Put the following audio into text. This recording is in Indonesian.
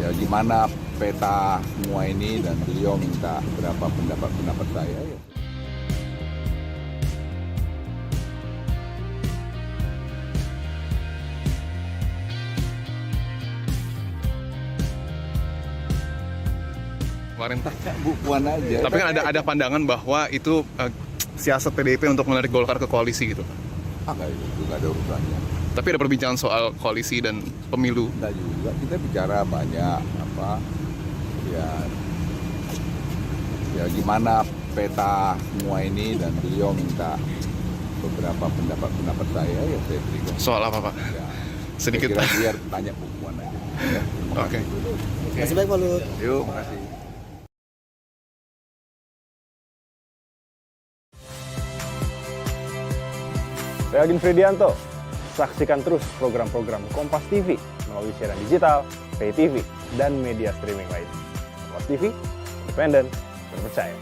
Ya gimana peta semua ini dan beliau minta berapa pendapat saya ya. Kemarin. Bu Puan aja. Tapi kan ada pandangan bahwa itu siasat PDIP untuk menarik Golkar ke koalisi gitu. Enggak, itu nggak ada urusannya. Tapi ada perbincangan soal koalisi dan pemilu. Enggak juga, kita bicara banyak ya gimana peta semua ini dan beliau minta beberapa pendapat saya ya saya berikan. Soal apa, Pak? Ya, Sedikit. saya kira biar tanya Bu Puan aja. Ya, Oke. Masih baik Pak Luhut. Yuk, makasih. Saya Agin Fridianto. Saksikan terus program-program Kompas TV melalui siaran digital, pay TV, dan media streaming lain. Kompas TV, independen, terpercaya.